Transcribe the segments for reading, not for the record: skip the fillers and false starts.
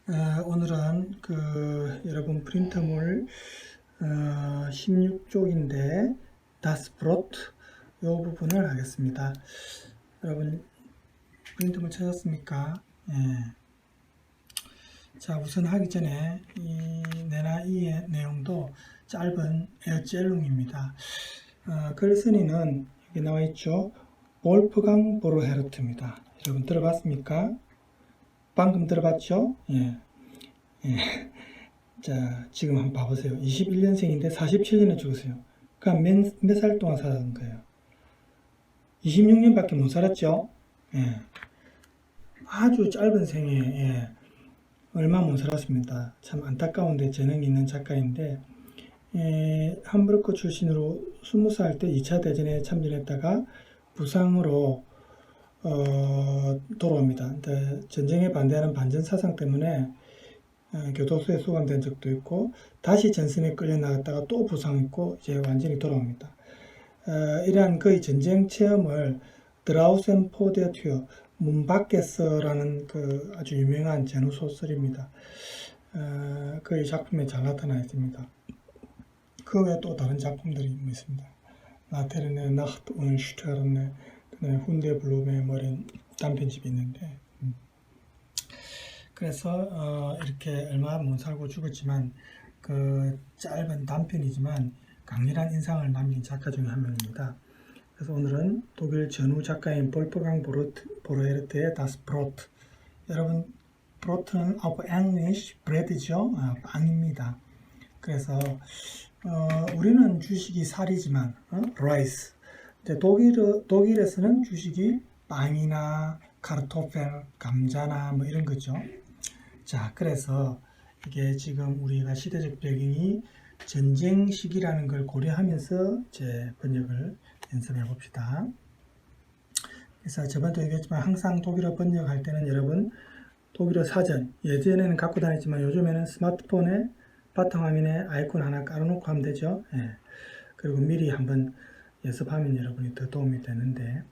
오늘은 여러분 프린터물 16쪽인데 다스프로트 이 부분을 하겠습니다. 여러분 프린터물 찾았습니까? 예. 자, 우선 하기 전에 이 내용도 짧은 에어젤룽입니다. 글쓴이는 여기 나와 있죠. 볼프강 보르헤르트입니다. 여러분 들어봤습니까? 방금 들어봤죠? 예. 예. 자, 지금 한번 봐보세요. 21년생인데 47년에 죽었어요. 그러니까 몇 살 동안 살았는 거예요? 26년밖에 못 살았죠? 예. 아주 짧은 생에, 예. 얼마 못 살았습니다. 참 안타까운데 재능이 있는 작가인데, 함부르크 출신으로 20살 때 2차 대전에 참전했다가 부상으로 돌아옵니다. 전쟁에 반대하는 반전 사상 때문에 교도소에 수감된 적도 있고 다시 전선에 끌려 나갔다가 또 부상했고 이제 완전히 돌아옵니다. 이러한 그의 전쟁 체험을 드라우센 포데 튜어 문 밖에서라는 아주 유명한 전후 소설입니다. 그의 작품에 잘 나타나 있습니다. 그 외에 또 다른 작품들이 있습니다. 라테르네 나흐트 und Sterne, 그다음에 훈데 블룸의 머린 단편집이 있는데 그래서 이렇게 얼마 못 살고 죽었지만 그 짧은 단편이지만 강렬한 인상을 남긴 작가 중에 한 명입니다. 그래서 오늘은 독일 전후 작가인 볼프강 보르헤르트의 Das Brot. 여러분 브로트는 auf English bread죠. 빵입니다. 그래서 우리는 주식이 살이지만 rice. 독일에서는 주식이 빵이나 카르토펠, 감자나 뭐 이런 거죠. 자, 그래서 이게 지금 우리가 시대적 배경이 전쟁 시기라는 걸 고려하면서 제 번역을 연습해 봅시다. 그래서 저번에도 얘기했지만 항상 독일어 번역할 때는 여러분 독일어 사전, 예전에는 갖고 다녔지만 요즘에는 스마트폰에 바탕화면에 아이콘 하나 깔아놓고 하면 되죠. 예. 그리고 미리 한번 연습하면 여러분이 더 도움이 되는데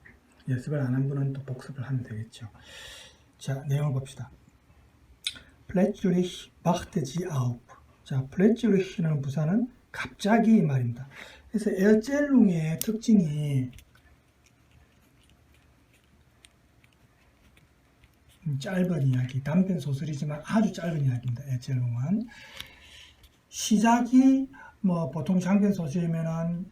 연습을 안 한 분은 또 복습을 하면 되겠죠. 자, 내용을 봅시다. Plötzlich wachte sie auf. 자, plötzlich라는 부사는 갑자기 말입니다. 그래서 에어젤룽의 특징이 짧은 이야기, 단편 소설이지만 아주 짧은 이야기입니다. 에어젤룽은 시작이 뭐 보통 장편 소설이면은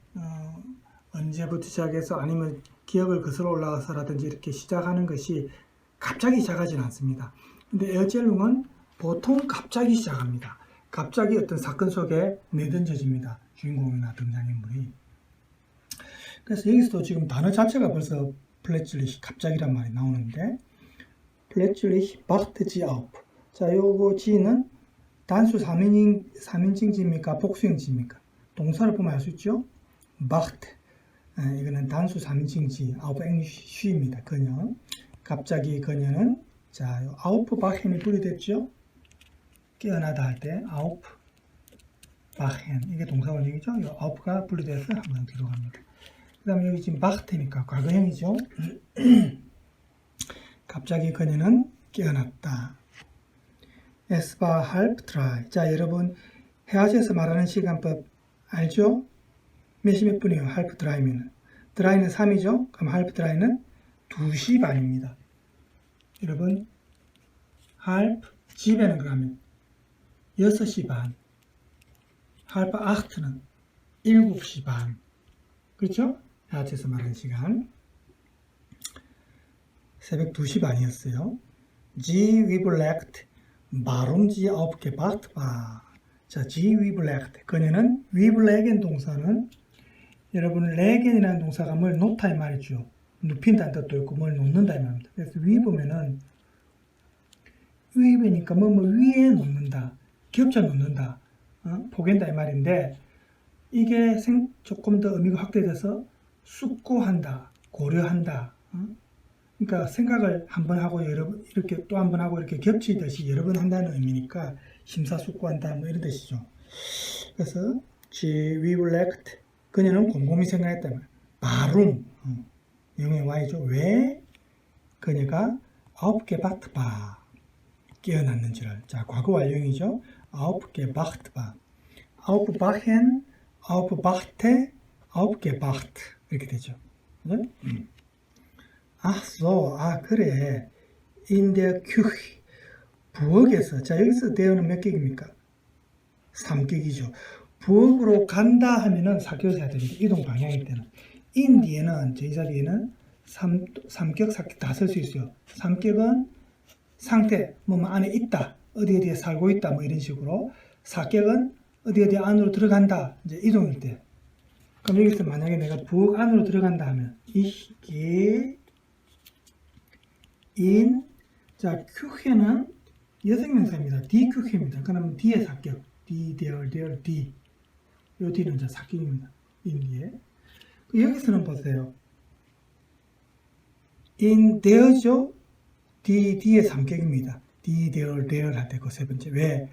언제부터 시작해서 아니면 기억을 거슬러 올라가서라든지 이렇게 시작하는 것이 갑자기 시작하지는 않습니다. 근데 에어젤룽은 보통 갑자기 시작합니다. 갑자기 어떤 사건 속에 내던져집니다. 주인공이나 등장인물이. 그래서 여기서도 지금 단어 자체가 벌써 플래츠리히 갑자기란 말이 나오는데 플래츠리히 바흐트지 아우프. 자, 요거 지는 단수 3인칭지입니까? 복수형지입니까? 동사를 보면 알 수 있죠? 바흐트. 이거는 단수 3인칭지 아우프 앵쉬입니다. 그녀. 갑자기 그녀는 자, 아우프 바헨이 분리됐죠? 깨어나다 할 때 아우프 바헨 이게 동사 원형이죠. 이 아우프가 분리돼서 한번 뒤로 갑니다. 그 다음에 여기 지금 바흐테니까 과거형이죠. 갑자기 그녀는 깨어났다. Es war halb drei. 자, 여러분 해아지에서 말하는 시간법 알죠? 몇 분이에요? halb drei면 드라이는 3이죠. 그럼 halb drei는 2시 반입니다. 여러분 halb 집에는 그러면 6시 반, halb acht는 7시 반. 그렇죠? 해아지에서 말하는 시간 새벽 2시 반이었어요. Sie überlegt, warum sie aufgewacht war. 자, sie überlegt. 그녀는 überlegen 동사는 여러분 레겐이라는 동사가 뭘 놓다 이 말이죠. 눕힌다는 뜻도 있고 뭘 놓는다 이 말입니다. 그래서 위 보면은 위배니까 뭐 위에 놓는다, 겹쳐 놓는다, 포갠다 이 말인데 이게 조금 더 의미가 확대돼서 숙고한다, 고려한다. 그러니까 생각을 한번 하고 이렇게 또 한 번 하고 이렇게 겹치듯이 여러 번 한다는 의미니까 심사숙고한다 뭐 이런 뜻이죠. 그래서 she reflect 그녀는 곰곰이 생각했다. 바룸 영의 Y죠. 왜 그녀가 aufgewacht war 깨어났는지를. 자, 과거 완료형이죠. aufgewacht war. aufwachen, aufwachte, aufgewacht. 이렇게 되죠. 그죠? ach so, 그래. in der Küche. 부엌에서. 자, 여기서 대어는 몇 격입니까? 3격이죠. 부엌으로 간다 하면은 4격을 해야 됩니다. 이동 방향일 때는. in 뒤에는, 이 자리에는 3격, 4격 다 쓸 수 있어요. 3격은 상태, 뭐 안에 있다, 어디에 살고 있다, 뭐 이런 식으로. 4격은 어디 안으로 들어간다, 이제 이동일 때. 그럼 여기서 만약에 내가 부엌 안으로 들어간다 하면 ich gehe in, 자, Küche는 여성명사입니다. die Küche입니다. 그러면 뒤에 4격, die, der, die. 요 뒤는 이제 4격입니다. in 뒤에. 여기서는 보세요. in there죠. 뒤에 3격입니다. die, der 할 때 그 세 번째. 왜?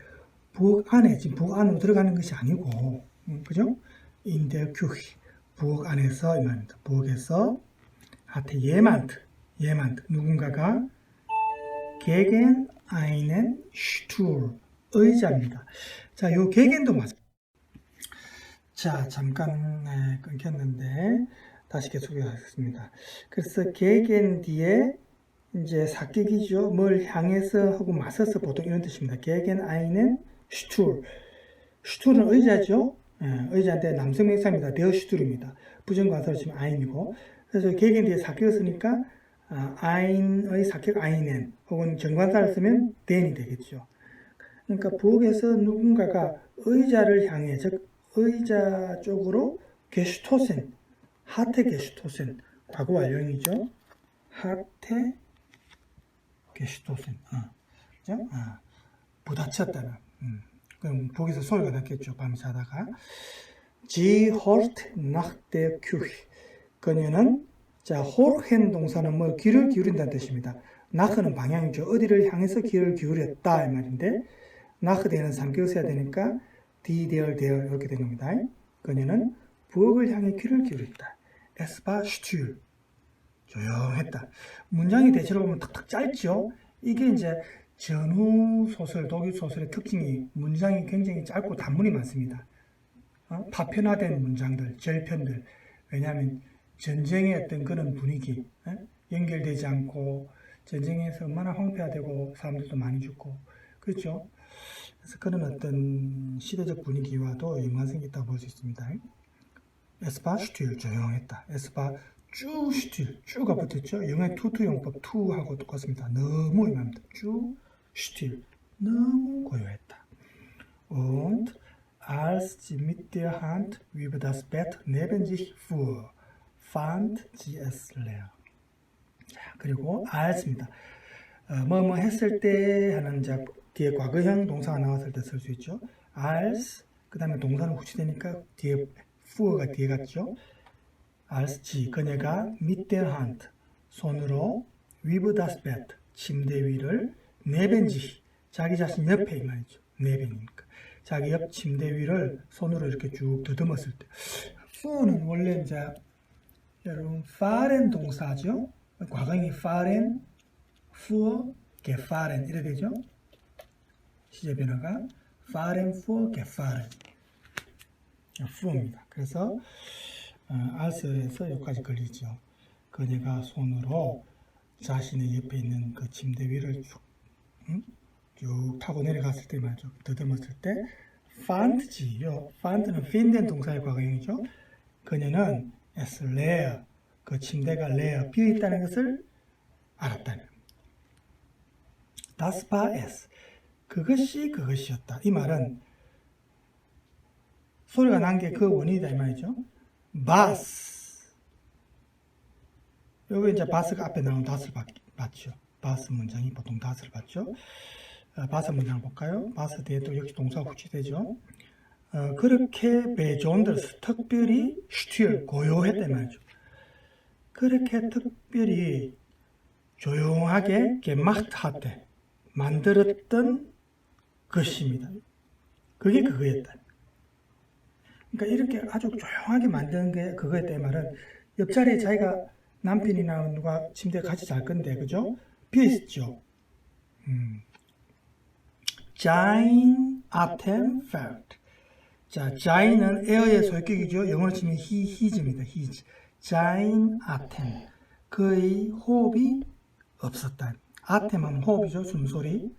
부엌 안에, 지금 부엌 안으로 들어가는 것이 아니고, 그죠? in der Küche. 부엌 안에서, 이 말입니다. 부엌에서, hatte jemand, 누군가가 gegen einen Stuhl, 의자입니다. 자, 요 gegen도 맞습니다. 자, 잠깐 끊겼는데, 다시 계속하겠습니다. 그래서 gegen 뒤에 이제 4격이죠. 뭘 향해서 하고 맞서서 보통 이런 뜻입니다. gegen einen Stuhl. Stuhl은 의자죠. 의자인데 남성명사입니다. der Stuhl입니다. 부정관사로 치면 ein이고. 그래서 gegen 뒤에 4격을 쓰니까 ein의 4격 einen 혹은 정관사를 쓰면 den이 되겠죠. 그러니까 부엌에서 누군가가 의자를 향해, 즉 의자 쪽으로 gestoßen, hatte gestoßen, 과거 완료형이죠. hatte gestoßen, 그죠? 부딪혔다는. 그럼 부엌에서 소리가 났겠죠. 밤에 자다가. Sie holt nach der Küche. 그녀는, 자, horchen 동사는 뭐 귀를 기울인다는 뜻입니다. nach는 방향이죠. 어디를 향해서 귀를 기울였다 이 말인데, nach 뒤에는 3격을 써야 되니까 die, der 이렇게 된 겁니다. 그녀는 부엌을 향해 귀를 기울였다. Es war still. 조용했다. 문장이 대체로 보면 탁탁 짧죠. 이게 이제 전후 소설, 독일 소설의 특징이 문장이 굉장히 짧고 단문이 많습니다. 파편화된 문장들, 절편들. 왜냐하면 전쟁의 어떤 그런 분위기, 연결되지 않고 전쟁에서 얼마나 황폐화되고 사람들도 많이 죽고 그렇죠. 그래서 그런 어떤 시대적 분위기와도 연관성이 있다고 볼 수 있습니다. 에스파 슈틸 조용했다. 에스파 쭈 슈틸 쭈가 붙었죠. 영어의 투투용법 투하고 똑같습니다. 너무 임합니다. 쭈 슈틸 너무 고요했다. Und als sie mit der Hand über das Bett neben sich fuhr, fand sie es leer. 자, 그리고 als입니다. 뭐뭐 했을 때 하는 자 뒤에 과거형 동사가 나왔을 때 쓸 수 있죠. als 그 다음에 동사는 후치되니까 뒤에 fu어가 뒤에 갔죠. als sie 그녀가 mit der Hand 손으로 über das Bett 침대 위를 neben sich 자기 자신 옆에 이 말이죠. neben이니까 자기 옆 침대 위를 손으로 이렇게 쭉 더듬었을 때 fu어는 원래 이제 여러분 fahren 동사죠. 과거형이 fahren, fuhr, gefahren 이래 되죠. 시제 변화가 fahren, fuhr, gefahren fu어입니다. 그래서 als에서 여기까지 걸리죠. 그녀가 손으로 자신의 옆에 있는 그 침대 위를 쭉 타고 내려갔을 때 말이죠. 더듬었을 때 fand sie, fand는 finden 동사의 과거형이죠. 그녀는 es leer, 그 침대가 leer, 비어있다는 것을 알았다는. Das war es. 그것이 그것이었다. 이 말은 소리가 난 게 그 원인이다 이 말이죠. was. 여기 이제 bas가 앞에 나온 das를 받죠. bas 문장이 보통 das를 받죠. bas 문장을 볼까요? bas 뒤에 또 역시 동사가 후치되죠. 그렇게 besonders 특별히 still 고요했다 이 말이죠. 그렇게 특별히 조용하게 gemacht hatte 만들었던 것입니다. 그게 그거였다. 그러니까 이렇게 아주 조용하게 만드는 게 그거였다 이 말은 옆자리에 자기가 남편이나 누가 침대에 같이 잘 건데 그죠? 비어있죠. sein Atem fehlt. 자, sein은 에어의 소유격이죠. 영어로 치면 his입니다. his. sein Atem. 그의 호흡이 없었다. Atem 하면 호흡이죠. 숨소리.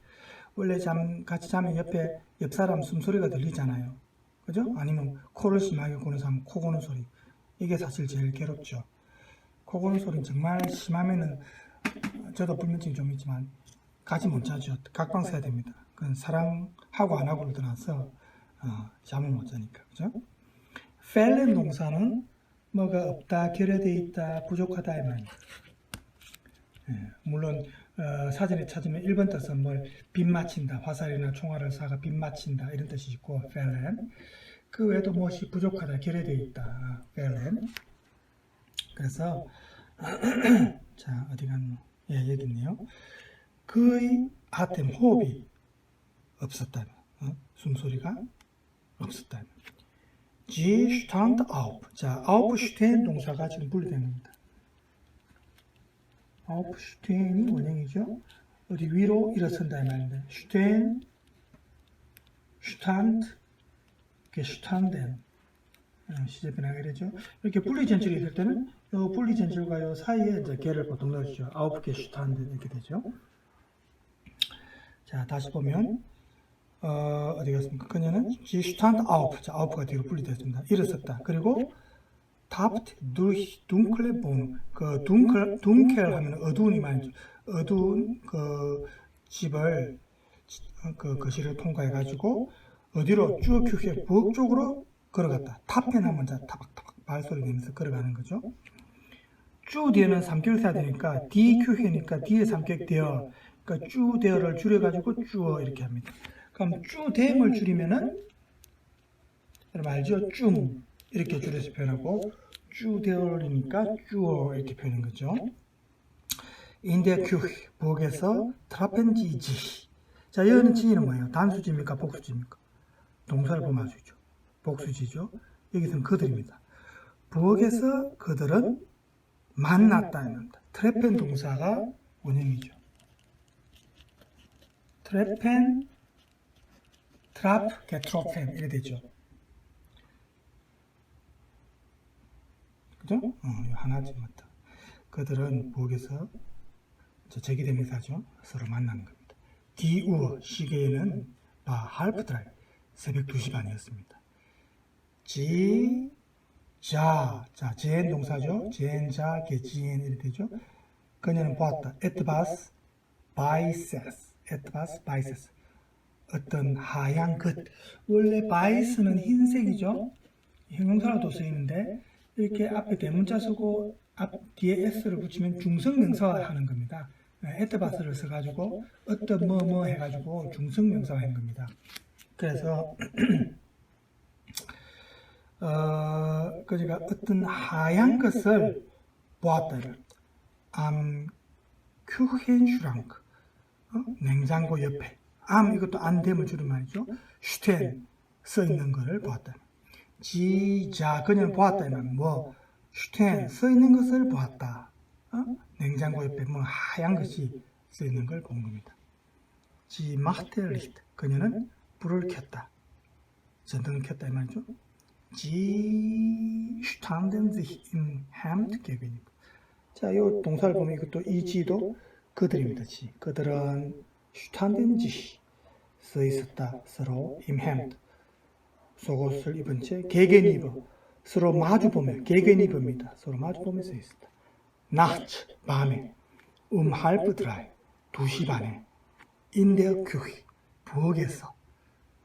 원래 같이 자면 옆 사람 숨소리가 들리잖아요. 그죠? 아니면 코를 심하게 고는 사람 코 고는 소리. 이게 사실 제일 괴롭죠. 코 고는 소리는 정말 심하면은 저도 불면증이 좀 있지만 같이 못 자죠. 각방 써야 됩니다. 그건 사랑하고 안 하고를 떠나서 잠을 못 자니까. 그죠? fehlen 동사는 뭐가 없다, 결여되어 있다, 부족하다 이 말입니다. 물론 사전에 찾으면 1번 뜻은 빗 맞힌다, 화살이나 총알을 쏴가 빗 맞힌다 이런 뜻이 있고 fehlen. 그 외에도 무엇이 부족하다, 결여되어 있다, fehlen. 그래서 자 어디 갔노? 예, 여기 있네요. 그의 아템 호흡이 없었다. 숨소리가 없었다. Sie stand auf. 자, aufstehen 동사가 지금 분리된 겁니다. aufstehen이 원형이죠. 어디 위로 일어선다 이 말인데, stehen, stand, gestanden. 시제 변화가 되죠. 이렇게 분리전절이 있을 때는 이 분리전절과 이 사이에 이제 개를 보통 넣으시죠. aufgestanden 이렇게 되죠. 자, 다시 보면 어디 갔습니까? 그녀는 sie stand auf. 자, auf가 뒤로 분리됐습니다. 일어섰다. 그리고 tapped durch dunkle Wohnung. 그 dunkel 하면 어두운이 말이죠. 어두운 그 집을 그 거실을 통과해 가지고 어디로 쭉 규he 부엌 쪽으로 걸어갔다. 타펜 하면 자 타박타박 발소리 내면서 걸어가는 거죠. 쭉 뒤에는 삼격을 써야 되니까 die 규he니까 뒤에 삼격 되어. 그러니까 쭉 되어를 줄여 가지고 쭈어 이렇게 합니다. 그럼 쭈 댐을 줄이면은 여러분 알죠? 쭈 이렇게 줄여서 표현하고 쭈 대어리니까 쭈어 이렇게 표현한 거죠. 인데 큐 부엌에서 트라펜지지. 자, 여기는 지는 뭐예요? 단수지입니까? 복수지입니까? 동사를 보면 알 수 있죠. 복수지죠. 여기서는 그들입니다. 부엌에서 그들은 만났다는 트레펜 동사가 원형이죠. 트레펜, 트랍, 게트로펜 이렇게 되죠. 그죠? 하나지 맞다. 그들은 부엌에서 제기대명사죠. 서로 만나는 겁니다. Die Uhr 시계에는 halb drei 새벽 2시 반이었습니다. 지, 자, 젠 동사죠. 젠, 자, 게지엔 이렇게 되죠. 그녀는 보았다. etwas weißes, etwas weißes 어떤 하얀 것. 원래 weiß는 흰색이죠. 형용사로도 쓰이는데 이렇게 앞에 대문자 쓰고 뒤에 s를 붙이면 중성명사화 하는 겁니다. etwas를 써가지고 어떤 뭐 해가지고 중성명사화 한 겁니다. 그래서 그러니까 어떤 하얀 것을 보았다. Küchenschrank 냉장고 옆에 이것도 안됨을 줄인 말이죠. stehen 써 있는 것을 보았다. 지자 그녀는 보았다면 stehen 써 있는 것을 보았다. 냉장고 옆에 하얀 것이 써 있는 걸 본 겁니다. 지 machte Licht 그녀는 불을 켰다. 전등을 켰다 이 말이죠. 지 standen sich im Hemd gegenüber. 자, 이 동사를 보면 이것도 이 지도 그들입니다. 지 그들은 standen sich 써 있었다. 서로 im Hemd 속옷을 입은 채 gegenüber 서로 마주보며 gegenüber입니다. 서로 마주보며 써 있었다. nachts 밤에 halb drei 2시 반에 in der Küche 부엌에서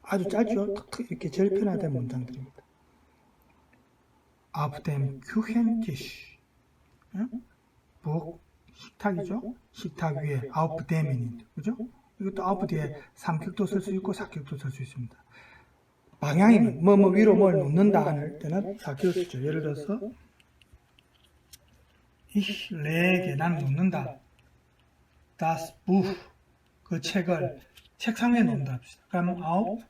아주 짧죠. 툭툭 이렇게 제일 편하된 문장들입니다. auf dem Küchentisch 부엌 식탁이죠. 식탁 위에 auf dem인 그죠? 이것도 auf 뒤에 삼격도 쓸 수 있고 사격도 쓸 수 있습니다. 방향이면 위로 뭘 놓는다 할 때는 사격을 쓰죠. 예를 들어서 ich lege 나는 놓는다. das Buch 그 책을 책상 위에 놓는다 합시다. 그러면 auf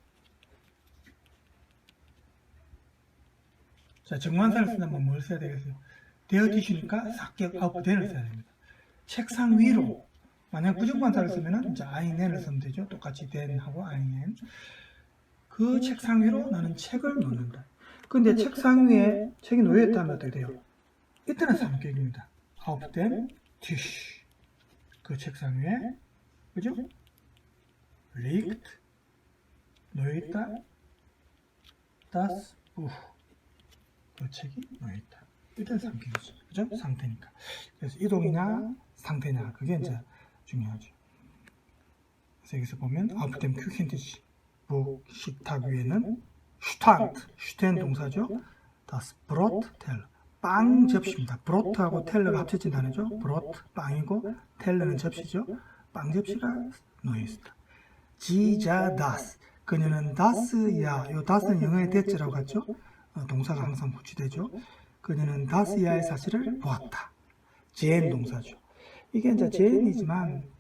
자, 정관사를 쓰려면 뭘 써야 되겠어요? der Tisch니까 사격 auf den을 써야 됩니다. 책상 위로 만약 부정관사를 쓰면은 이제 아이넨을 쓰면 되죠. 똑같이 den하고 아이넨. 그 책상 위로 나는 책을 놓는다. 근데 책상 위에 책이 놓여있다면 어떻게 돼요? 이때는 삼격입니다. auf dem Tisch. 그 책상 위에, 그죠? liegt, 놓여있다. das Buch. 그 책이 놓여있다. 이때는 삼격이죠. 그죠? 상태니까. 그래서 이동이냐, 상태냐, 그게 이제 중요하죠. 그래서 여기서 보면 auf dem Küchentisch. 식탁 위에는 슈텐 동사죠. das Brot Teller. 빵 접시입니다. 브로트하고 텔러가 합쳐진 단어죠. 브로트 빵이고 텔러는 접시죠. 빵 접시가 놓여 있습니다. 지자 다스. 그녀는 다스야. 요 다스는 영어의 대자라고 하죠. 동사가 항상 붙이되죠. 그녀는 다스야의 사실을 보았다. 제엔 동사죠. 이게 이제 제엔이지만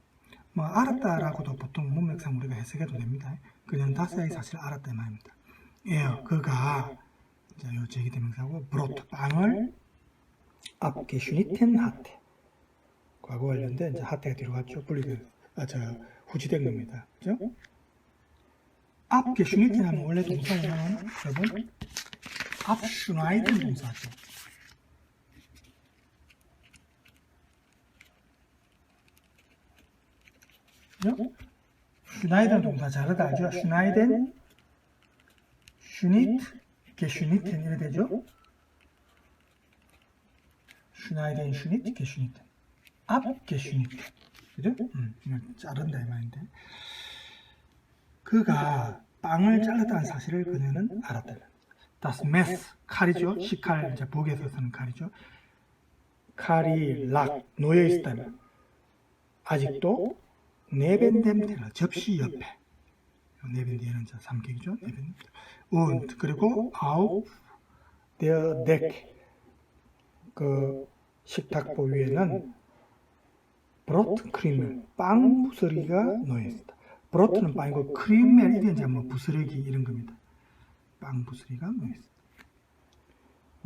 뭐 알았다라고도 보통 문맥상 우리가 해석해도 됩니다. 그녀는 다스야의 사실을 알았다 이 말입니다. 그가 자, 요 제기대명사고 브로트 빵을 abgeschnitten hatte. 과거 완료인데 이제 hatte가 뒤로 갔죠. 후지된 겁니다. 그죠? abgeschnitten 하면 원래 동사는 여러분 abschneiden 동사죠. 그죠? schneiden 동사 자르다 알죠? schneiden, schnitt, geschnitten 이래 되죠? schneiden, schnitt, geschnitten. abgeschnitten. 그죠? 자른다 이 말인데. 그가 빵을 잘랐다는 사실을 그녀는 알았다. das Messer, 칼이죠. 식칼, 이제 북에서 쓰는 칼이죠. 칼이 락, 놓여 있다면 아직도 네벤뎀테라, 접시 옆에. 네벤디에는 삼격이죠. 네벤. und 그리고 auf der Deck, 그 식탁보 위에는 브로트 크림멜, 빵 부스러기가 놓여 있다. 브로트는 빵이고 크림멜 이게 이제 뭐 부스러기 이런 겁니다. 빵 부스러기가 놓여 있다.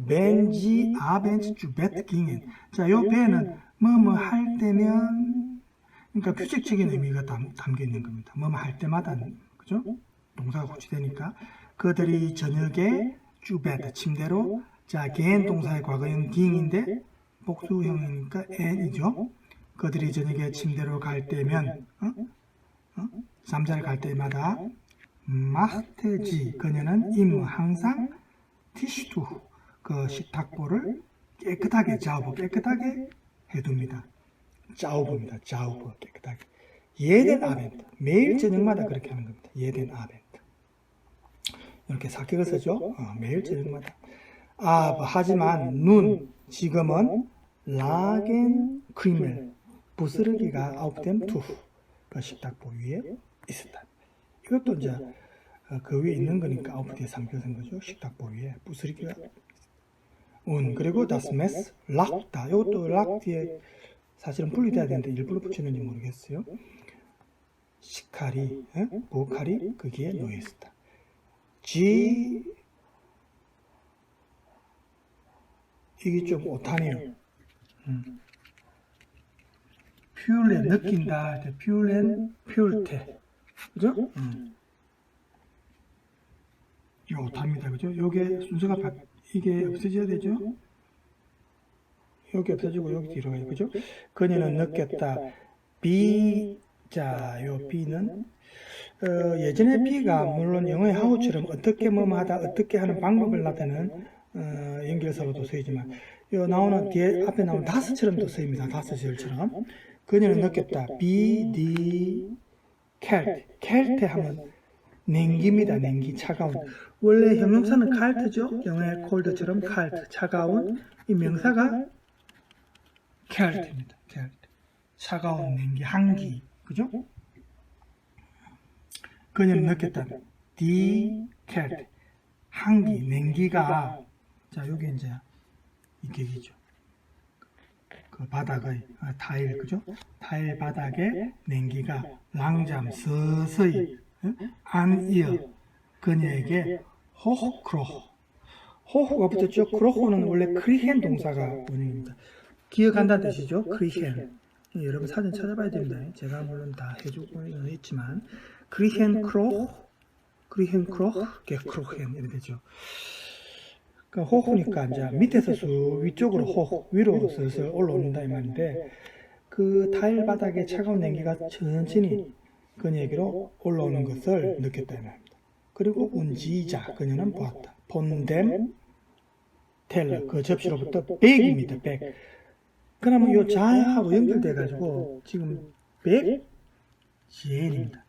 벤지 아벤츠 주 베트 깅엔. 자, 요 배는 뭐뭐 할 때면, 그러니까 규칙적인 의미가 담겨 있는 겁니다. 뭐뭐 할 때마다, 그죠? 동사가 고치되니까 그들이 저녁에 주 베트 침대로. 자, 겐 동사의 과거형 깅인데 복수형이니까 n이죠. 그들이 저녁에 침대로 갈 때면 잠자러 갈 때마다 마스테지 그녀는 임무 항상 티슈투 그 식탁보를 깨끗하게 깨끗하게 해둡니다. 자우브입니다. 자우브 깨끗하게. 예덴 아벤트 매일 저녁마다 그렇게 하는 겁니다. 예덴 아벤트 이렇게 사격을 쓰죠. 매일 저녁마다. 하지만 눈 지금은 라겐 크림을 부스러기가 아웃된 투후 그 식탁보 위에 있었다. 이것도 이제 그 위에 있는 거니까 아웃디에 삼켜진 거죠. 식탁보 위에 부스러기가 그리고 das Messer 락다. 이것도 락 뒤에 사실은 분리돼야 되는데 일부러 붙였는지 모르겠어요. 식칼이 보칼이 거기에 놓여 있었다. 이게 좀 오타네요. 퓨레 느낀다. 퓨렌 퓨르테. 그죠? 이거 오타입니다. 그죠? 요게 순서가 이게 없어져야 되죠? 여기 없어지고 여기 뒤로 가요. 그죠? 그녀는 느꼈다. 요 B는 예전에 B가 물론 영어의 how처럼 어떻게 뭐하다 어떻게 하는 방법을 나타내는 연결사로도 쓰이지만 나오는 뒤에 앞에 나오는 다스처럼도 쓰입니다. 다스절처럼. 그녀는 느꼈다. 캘트 하면 냉기입니다. 냉기 차가운. 원래 형용사는 칼트죠. 영어의 콜드처럼 칼트 차가운. 이 명사가 캘트입니다. 캘트 차가운 냉기 한기. 그죠? 그녀는 느꼈다. 캘트 한기 냉기가 자 여기 이제 이 격이죠. 그 바닥의 타일 그죠? 타일 바닥에 냉기가 랑잠 서서히 안이어 그녀에게 호호가 붙었죠. 크로호는 원래 크리헨 동사가 원형입니다. 기억한다는 뜻이죠. 크리헨 여러분 사진 찾아봐야 됩니다. 제가 물론 다 해주고 있지만 그리헨크로흐, 게크로헨 이렇게 되죠. 그러니까 호후니까 이제 밑에서 쑥 위쪽으로 위로 슬슬 올라온다 이 말인데 그 타일 바닥에 차가운 냉기가 천천히 그녀에게로 올라오는 것을 느꼈다 이 말입니다. 그리고 운지자 그녀는 보았다. 본뎀 텔러 그 접시로부터 백입니다. 백. 그러면 이 자하고 연결돼 가지고 지금 백 지엔입니다.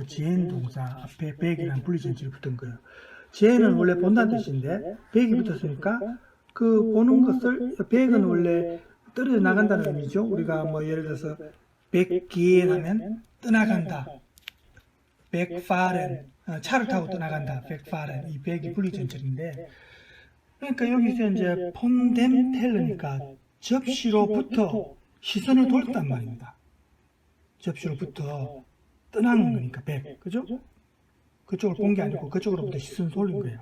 지엔 동사 앞에 백이라는 분리전치를 붙은 거예요. 지엔은 원래 본다는 뜻인데 백이 붙었으니까 그 보는 것을 백은 원래 떨어져 나간다는 의미죠. 우리가 뭐 예를 들어서 백기엔 하면 떠나간다. 백파렌 차를 타고 떠나간다. 백파렌 이 백이 분리전치인데 그러니까 여기서 이제 폰뎀 텔러니까 접시로부터 시선을 돌렸단 말입니다. 접시로부터 떠나는 거니까 백, 그죠? 그쪽을 본 게 아니고 그쪽으로부터 시선을 돌린 거예요.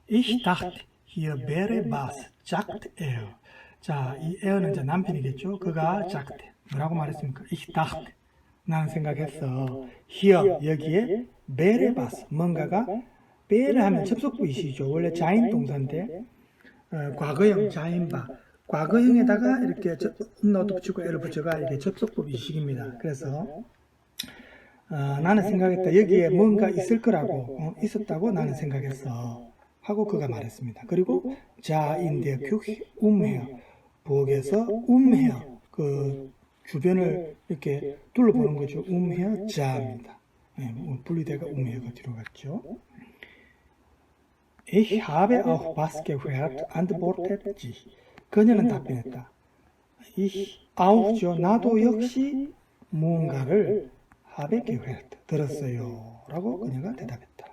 Ich dachte, hier wäre was, sagt er. 자, 이 er는 이제 남편이겠죠? 그가 sagte. 뭐라고 말했습니까? Ich dachte. 나는 생각했어. here, 여기에 wäre was, 뭔가가 wäre 하면 접속부 이시죠. 원래 자인 동사인데 과거형 자인바. 과거형에다가 이렇게 음노도 붙이고 애를 붙여가 이게 접속법 이식입니다. 그래서 나는 생각했다. 여기에 뭔가 있을 거라고 있었다고 나는 생각했어. 하고 그가 말했습니다. 그리고 자인데 규히 umher 부엌에서 umher 그 주변을 이렇게 둘러보는 거죠. umher 자입니다. 분리대가 umher가 뒤로 갔죠. Ich habe auch was gehört, antwortete sie. 그녀는 답변했다. Ich auch죠. 나도 역시 무언가를 habe gehört, 들었어요. 라고 그녀가 대답했다.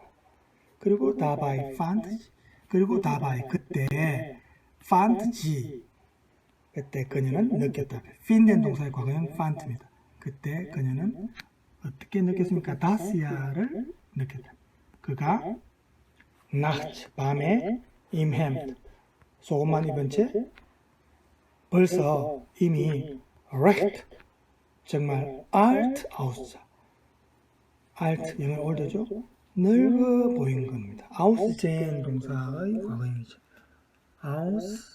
그리고 dabei fand, 그리고 dabei 그때 fand sie, 그때 그녀는 느꼈다. finden 동사의 과거형 fand입니다. 그때 그녀는 어떻게 느꼈습니까? 다스야를 느꼈다. 그가 nachts, 밤에 im Hemd, 속옷만 입은 채 벌써 이미 recht, 정말 alt aussah. alt, 영어 올드죠? 늙어 보인 겁니다. aussehen 동사의 과거형이죠. aussehen,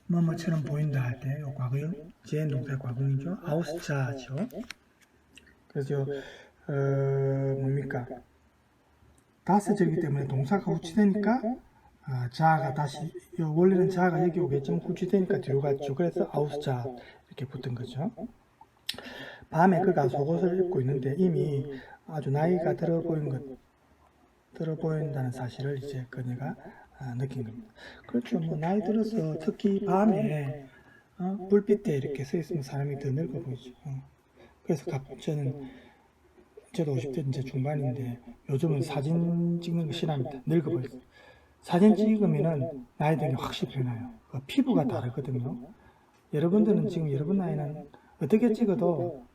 뭐뭐처럼 보인다 할 때 이 과거형, sehen 동사의 과거형이죠. aussah죠. 그래서 뭡니까? 다스제이기 때문에 동사가 후치되니까 자가 다시 원래는 자가 여기 오겠지만 후치되니까 뒤로 갔죠. 그래서 아우스자 이렇게 붙은 거죠. 밤에 그가 속옷을 입고 있는데 이미 아주 나이가 들어 보인다는 사실을 이제 그녀가 느낀 겁니다. 그렇죠. 뭐 나이 들어서 특히 밤에 불빛에 이렇게 서 있으면 사람이 더 늙어 보이죠. 그래서 저도 50대 이제 중반인데 요즘은 사진 찍는 거 싫어합니다. 늙어 보여요. 사진 찍으면은 나이 든 게 확실히 변해요. 피부가 다르거든요. 여러분들은 지금 여러분 나이는 어떻게 찍어도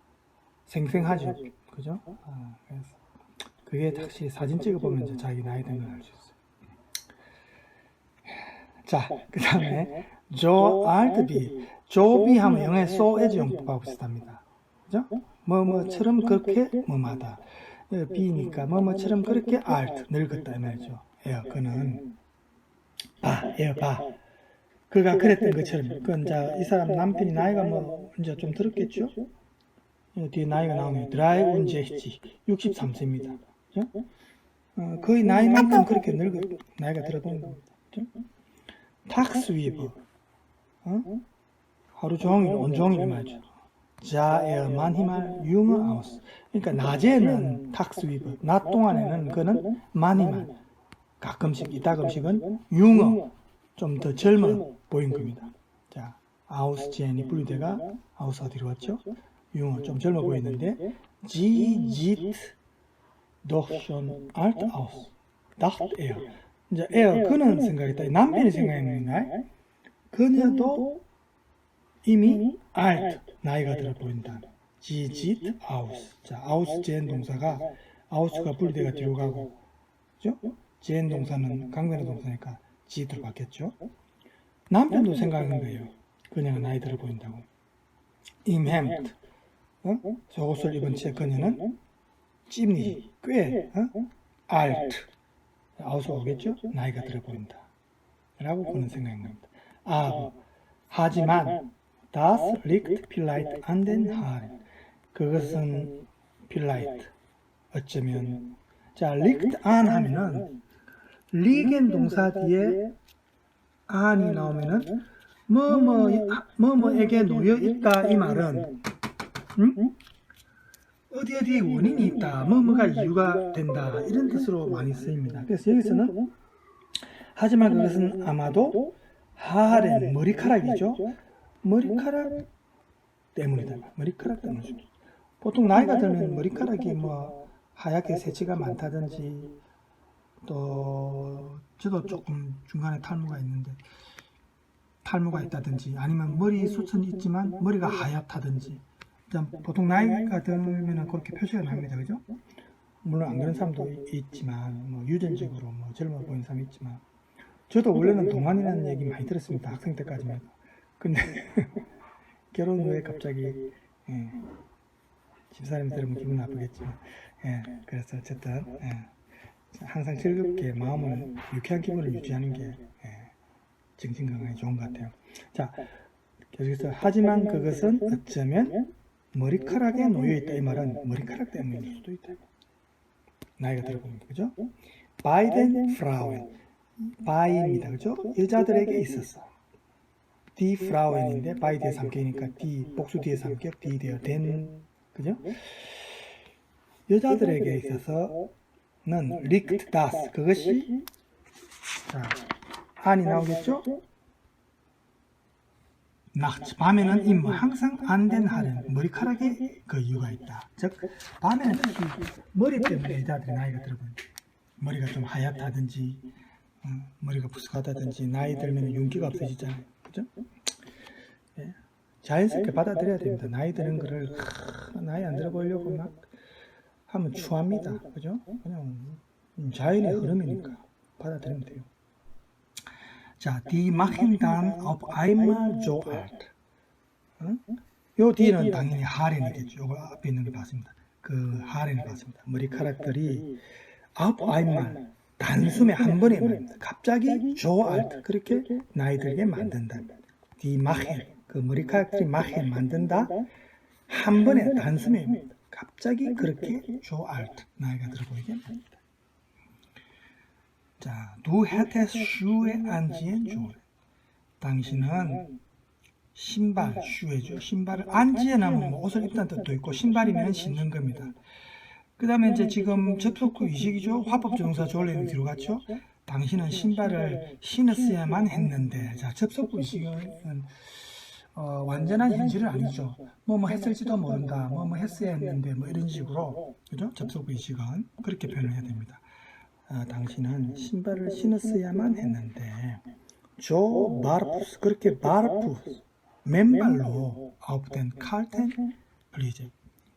생생하죠. 그죠? 그래서 그게 확실히 사진 찍어보면 이제 자기 나이 든 걸 알 수 있어요. 자, 그 다음에 조 알트비. 조비 하면 영어의 so as 용법하고 비슷합니다. 그죠? 뭐뭐처럼 그렇게 뭐마다. 비니까 뭐뭐처럼 그렇게 alt, 늙었다 이 말이죠. 그는 봐. 그가 그랬던 것처럼. 이제 이 사람 남편이 나이가 뭐 이제 좀 들었겠죠? 뒤에 나이가 나오면 드라이 운제시지 63세입니다. 그죠? 거의 나이만큼 그렇게 나이가 들어본 겁니다. 그죠? 탁스위버, 하루 종일 온종일 말이죠. 자에 만히말 유머 아우스. 그러니까 낮에는 탁스위버, 낮 동안에는 그는 만히말, 가끔씩 이따금씩은 융어, 좀 더 젊어 보인 겁니다. 자, 아우스 제니 분리대가 아우스가 뒤로 왔죠. 융어 좀 젊어 보이는데 지짓 도션 알트 아우스 다트 에어. 이제 그는 생각했다. 남편이 생각했는가? 그녀도 이미 alt, 나이가 들어 보인다. 지짓 아우스. 자, 아우스 제엔 동사가 아우스가 분리대가 뒤로 가고, 그죠? 제엔 동사는 강변의 동사니까 지트로 바뀌었죠. 남편도 생각한 거예요. 그녀가 나이 들어 보인다고. im Hemd. 속옷을 입은 채 그녀는 찜니, 꽤, alt. 아우서 오겠죠? 나이가 들어 보인다. 라고 그는 생각한 겁니다. 하지만 das liegt vielleicht an den Haaren. 그것은 vielleicht 어쩌면 자 liegt an 하면은 liegen 동사 뒤에 an이 나오면은 뭐뭐에게 놓여 있다 이 말은 어디 원인이 있다 뭐뭐가 이유가 된다 이런 뜻으로 많이 쓰입니다. 그래서 여기서는 하지만 그것은 아마도 하aren 머리카락이죠. 머리카락 때문이다. 머리카락 때문이죠. 보통 나이가 들면 머리카락이 뭐 하얗게 새치가 많다든지 또 저도 조금 중간에 탈모가 있는데 탈모가 있다든지 아니면 머리 숱은 있지만 머리가 하얗다든지 보통 나이가 들면 그렇게 표시가 납니다. 그죠? 물론 안 그런 사람도 있지만 뭐 유전적으로 뭐 젊어 보이는 사람이 있지만 저도 원래는 동안이라는 얘기 많이 들었습니다. 학생 때까지만. 근데 결혼 후에 갑자기 집사람이 들으면 기분 나쁘겠지만 그래서 어쨌든 항상 즐겁게 마음을 유쾌한 기분을 유지하는 게 정신 건강에 좋은 것 같아요. 자, 여기서 하지만 그것은 어쩌면 머리카락에 놓여 있다 이 말은 머리카락 때문일 수도 있다. 나이가 들어보니까 그죠? Bei den Frauen, by입니다, 그죠? 여자들에게 있었어. Die Frauen인데 by 뒤에 3개니까 die 복수 뒤에 3개, die 되어 den, 그죠? 여자들에게 있어서는 liegt das 그것이 자 an이 나오겠죠? nachts 밤에는 im 항상 an den Haaren 머리카락에 그 이유가 있다. 즉 밤에는 특히 머리 때문에 여자들이 나이가 들어보니 머리가 좀 하얗다든지 머리가 부스하다든지 나이 들면 윤기가 없어지잖아요. 그죠? 자연스럽게 받아들여야 됩니다. 나이 드는 거를 나이 안 들어 보려고 막 하면 추합니다. 그죠? 그냥 자연의 흐름이니까 받아들이면 돼요. 자, die machen dann auf einmal so alt. 요 뒤는 당연히 하렌이겠죠. 요거 앞에 있는 게 봤습니다. 그 하렌을 봤습니다. 머리카락들이 auf einmal 단숨에 한 번에 말입니다. 갑자기 so alt 그렇게 나이 들게 만든다. die machen 그 머리카락들이 machen 만든다. 한 번에 단숨에 갑자기 그렇게 so alt 나이가 들어 보이게 만든다. 자, du hättest Schuhe anziehen sollen. 당신은 신발, 슈에죠. 신발을 안지에 나면 뭐 옷을 입다는 뜻도 있고 신발이면 신는 겁니다. 그 다음에 이제 지금 접속구 이식이죠. 화법정사 졸레는 뒤로 갔죠. 당신은 신발을 신었어야만 했는데 자, 접속구 이식은 완전한 현실은 아니죠. 뭐 했을지도 모른다. 뭐 했어야 했는데 뭐 이런 식으로 그죠? 접속구 이식은 그렇게 표현을 해야 됩니다. 당신은 신발을 신었어야만 했는데 조 바르푸스 그렇게 바르푸스 맨발로 아웃된 칼텐 플리제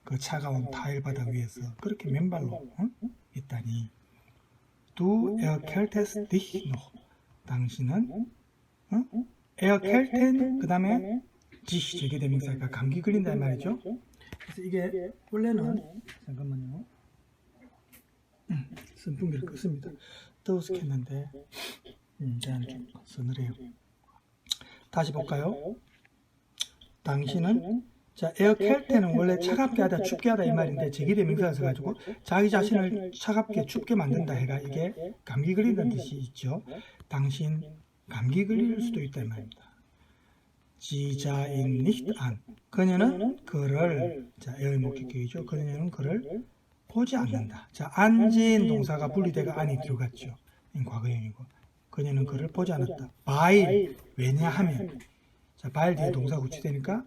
그 차가운 타일 바닥 위에서 그렇게 맨발로 있다니 두 에어켈테스 디히노 당신은 에어켈텐 그 다음에 지시 제기대명사가 감기 걸린다 이 말이죠. 그래서 이게 원래는 잠깐만요. 선풍기를 껐습니다. 더워서 켰는데 저는 좀 서늘해요. 다시 볼까요? 당신은 자 에어켈테는 원래 차갑게 하다 춥게 하다 이 말인데 제기대명사가 써가지고 자기 자신을 차갑게 춥게 만든다 해가 이게 감기 걸린다는 뜻이 있죠. 당신 감기 걸릴 수도 있다 이 말입니다. 지자인 nicht an 그녀는 그를 자 에어의 목적격이죠. 그녀는 그를 보지 않는다. 자, 안지인 동사가 분리되가 안이 들어갔죠. 과거형이고. 그녀는 그를 보지 않았다. 바일, 왜냐하면. 자, 바일 뒤에 동사가 구치되니까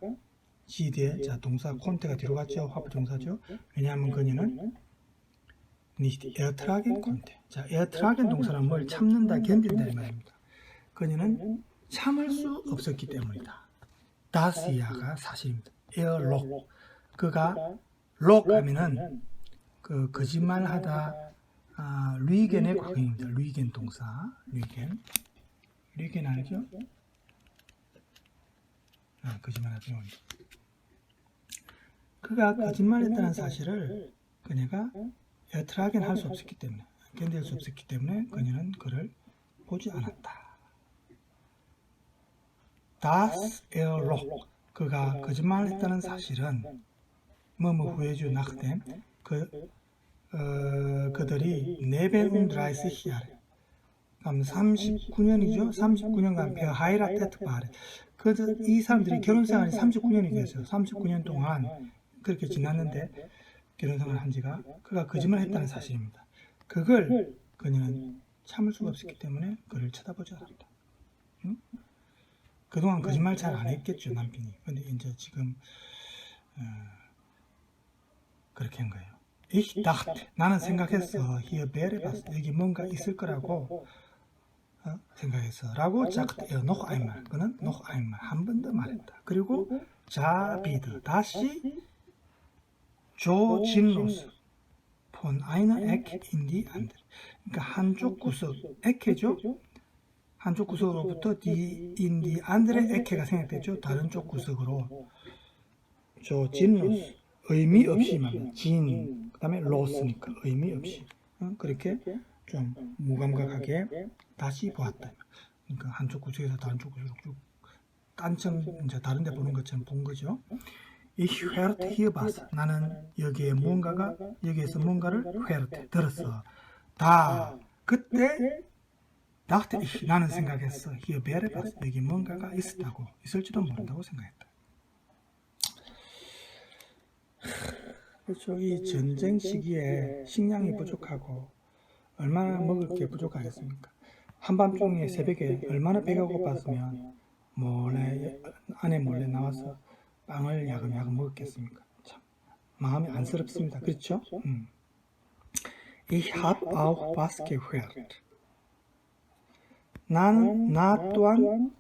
지 뒤에 자, 동사 콘테가 뒤로 갔죠. 화부정사죠. 왜냐하면 그녀는 nicht ertragen konnte. 자, ertragen 동사는 뭘 참는다, 견딘다 이 말입니다. 그녀는 참을 수 없었기 때문이다. 다스야가 사실입니다. 에어록. 그가 록 하면은 그 거짓말하다 리겐의 과거입니다. 리겐 동사 리겐 알죠? 거짓말하다 그가 거짓말했다는 사실을 그녀가 ertragen 할 수 없었기 때문에, 견딜 수 없었기 때문에 그녀는 그를 보지 않았다. Das log, 그가 거짓말했다는 사실은 뭐뭐 후에주 nachdem, 그들이 34Jahre, 그럼 39년이죠. 39년간 verheiratet waren. 이 사람들이 결혼 생활이 39년이 됐어요. 39년 동안 그렇게 지났는데 결혼 생활을 한 지가, 그가 거짓말을 했다는 사실입니다. 그걸 그녀는 참을 수가 없었기 때문에 그를 쳐다보지 않았다. 응? 그동안 거짓말 잘 안 했겠죠, 남편이. 근데 이제 지금 그렇게 한 거예요. Ich dachte, 나는 생각했어. Hier wäre was, 여기 뭔가 있을 거라고 생각했어. 라고 sagt noch einmal. 그는 noch einmal, 한 번 더 말했다. 그리고 자 비드, 다시 조 진로스 von einer Ecke in die andere. 그러니까 한쪽 구석, 에케죠? 한쪽 구석으로부터 die in die andere Ecke가 생략됐죠? 다른 쪽 구석으로. 조 진로스, 의미 없이 말합니다. 진, 그 다음에 로스니까 의미 없이. 그렇게 좀 무감각하게 다시 보았다. 그러니까 한쪽 구석에서 다른 쪽 구석으로 쭉 딴청 이제 다른 데 보는 것처럼 본 거죠. Ich hörte hier was. 나는 여기에서 뭔가를 hörte, 들었어. 다 그때 dachte ich, 나는 생각했어. Hier wäre was. 여기 뭔가가 있었다고, 있을지도 모른다고 생각했다. 그렇죠. 이 전쟁 시기에 식량이 부족하고 얼마나 먹을 게 부족하겠습니까? 한밤중에 새벽에 얼마나 배가 고팠으면 아내 몰래 나와서 빵을 야금야금 먹었겠습니까? 참 마음이 안쓰럽습니다. 그렇죠? Ich habe auch was gehört. 나 또한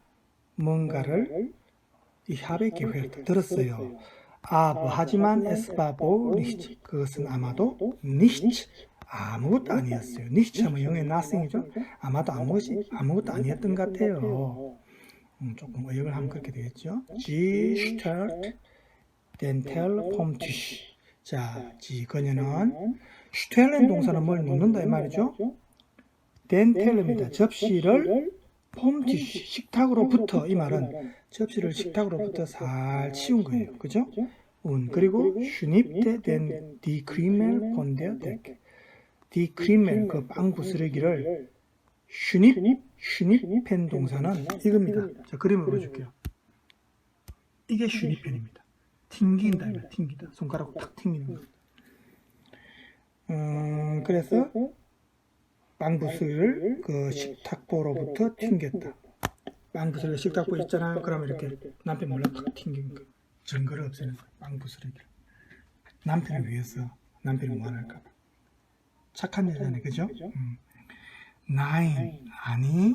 뭔가를 ich habe gehört, 들었어요. 하지만 es war wohl nicht. 그것은 아마도 nicht, 아무것도 아니었어요. nicht 하면 영어의 nothing이죠. 아마도 아무것도 아니었던 것 같아요. 조금 의역을 하면 그렇게 되겠죠. Sie stellt den Teller vom Tisch. 자, 그녀는 stellen 동사는 뭘 놓는다 이 말이죠. den Teller입니다. 접시를 vom Tisch, 식탁으로부터, 이 말은 접시를 식탁으로부터 살 치운 거예요. 그죠? 그리고 schnippte die Krümel von der Decke. die Krümel, 그 빵구 쓰레기를 schnippen 동사는 이겁니다. 자, 그림을 보여줄게요. 이게 schnippen입니다. 튕긴다, 튕기다. 손가락으로 탁 튕기는 거. 그래서 빵부스를 그 식탁보로부터 튕겼다. 빵부스를 식탁보 있잖아요. 그러면 이렇게 남편 몰래 탁 튕긴 거. 증거를 없애는 거예요. 빵부스를. 남편을 위해서, 남편이 뭐 할까 봐. 착한 여자네, 그죠? Nein, 아니,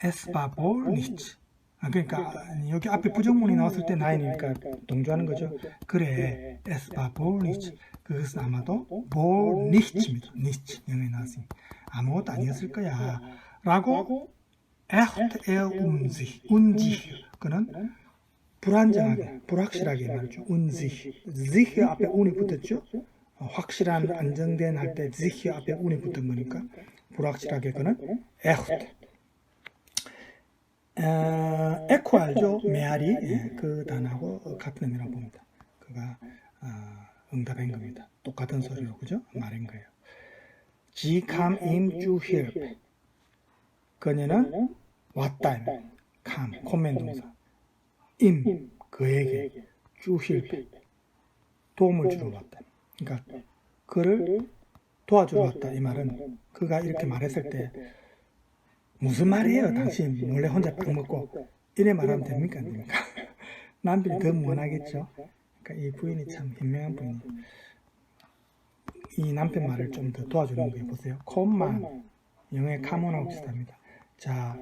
es war wohl nicht. 그러니까 여기 앞에 부정문이 나왔을 때 nine이니까 동조하는 거죠. 그래, es war wohl nicht. 그것은 아마도 wohl nicht입니다. nicht, 영어에 나왔으니 아무것도 아니었을 거야. 라고 echt unsicher. 그는 불안정하게, 불확실하게 말이죠. unsicher. sicher 앞에 un이 붙었죠. 확실한, 안정된 할 때 sicher 앞에 un이 붙은 거니까 불확실하게 그는 echt. 에코 알죠? 메아리. 그 단어하고 같은 의미라고 봅니다. 그가 응답한 겁니다. 똑같은 소리로, 그죠? 말한 거예요. Sie kam ihm zu help. 그녀는 왔다. come, 코멘 동사. ihm, 그에게. zu help. 도움을 주러 왔다. 그러니까 그를 도와주러 왔다. 이 말은 그가 이렇게 말했을 때 무슨 말이에요? 당신 몰래 혼자 빵 먹고 이래 말하면 됩니까? 안 됩니까? 남편이 더 원하겠죠? 그러니까 이 부인이 참 현명한 부인이 이 남편 말을 좀 더 도와주는 거예요. 보세요. 콤만 영어의 카몬하고 비슷합니다. 자,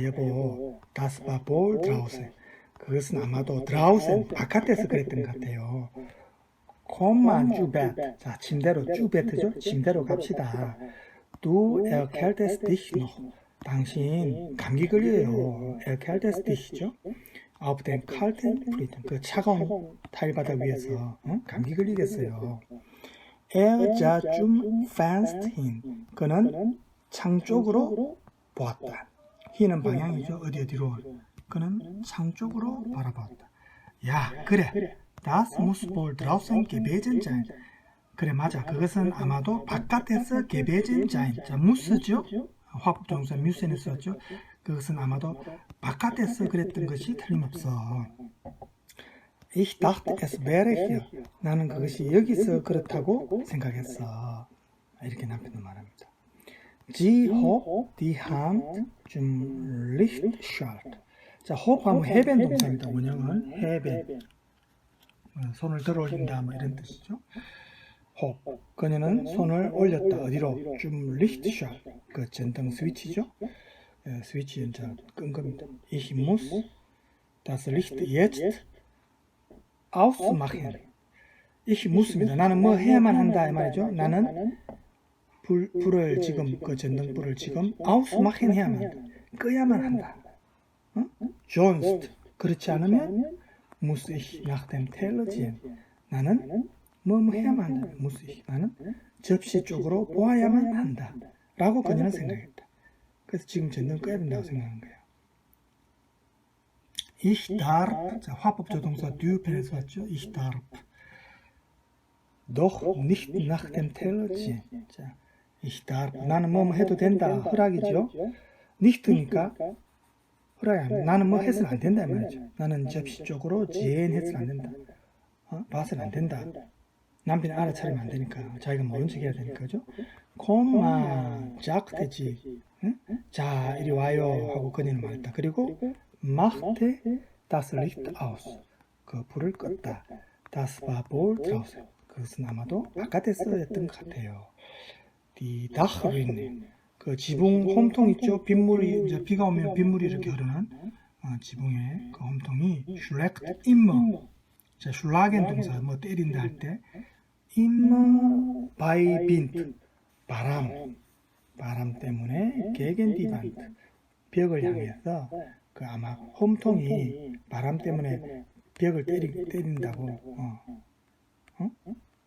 여보, das war wohl draußen. 그것은 아마도 draußen, 바깥에서 그랬던 것 같아요. 콤만 zu bed. 자, 침대로 zu bed죠? 침대로 갑시다. Du erkältest dich noch. 당신 감기 걸려요. erkältest dich죠? auf den kalten Fluren. 그 차가운 타일바닥 위에서 감기 걸리겠어요. Er sah zum Fenster hin. 그는 창 쪽으로 보았다. hin은 방향이죠. 어디로. 그는 창 쪽으로 바라보았다. 야, 그래. Das muss wohl draußen gewesen sein. 그래, 맞아. 그것은 아마도 바깥에서 gewesen sein. 자, mus죠. 화법정사 müssen을 썼죠. 그것은 아마도 바깥에서 그랬던 것이 틀림없어. Ich dachte, es wäre hier. 나는 그것이 여기서 그렇다고 생각했어. 이렇게 남편은 말합니다. Sie hob die Hand zum Lichtschalter. 자, hob하면 해변 동사입니다. 원형은 해변. 손을 들어 올린다 뭐 이런 뜻이죠. hob. 그녀는 손을 올렸다. 어디로? zum Lichtschalter. 그 전등 스위치죠. 스위치 연자 끈 겁니다. Ich muss das Licht jetzt ausmachen. Ich muss입니다. 나는 뭐 해야만 한다 이 말이죠. 나는 불을 지금 그 전등불을 지금 ausmachen 해야만 한다. 끄야만 한다. sonst 그렇지 않으면 muss ich nach dem Teller gehen. 나는 뭐 해야만 한다. muss ich 나는 접시 쪽으로 보아야만 한다. 라고 그녀는 생각했다. 그래서 지금 전등 꺼야 된다고 생각한 거예요. Ich darf, 자, 화법 조동사 dürfen에서 왔죠. Ich darf. Doch nicht nach dem Teller gehen. 자, ich darf. 나는 뭐 해도 된다. 허락이죠. nicht니까 허락이 아니라 나는 뭐 해서는 안 된다 이 말이죠. 나는 접시 쪽으로 gehen 해서는 안 된다. 봐서는 안 된다. 남편이 알아차리면 안 되니까. 자기가 모른 척 해야 되니까. 그죠? 콤마 작대지. 자, 이리 와요 하고 그녀는 말했다. 그리고 machte das Licht aus. 그 불을 껐다. Das war wohl draußen. 그것은 아마도 바깥에서였던 것 같아요. Die Dachrinne. 그 지붕 홈통 있죠? 빗물이 이제 비가 오면 빗물이 이렇게 흐르는 지붕의 그 홈통이 schlägt immer. 자, schlagen 동사 뭐 때린다 할 때 immer bei Wind. 바람 때문에 gegen die Wand. 벽을 향해서 그 아마 홈통이 바람 때문에 벽을 때린다고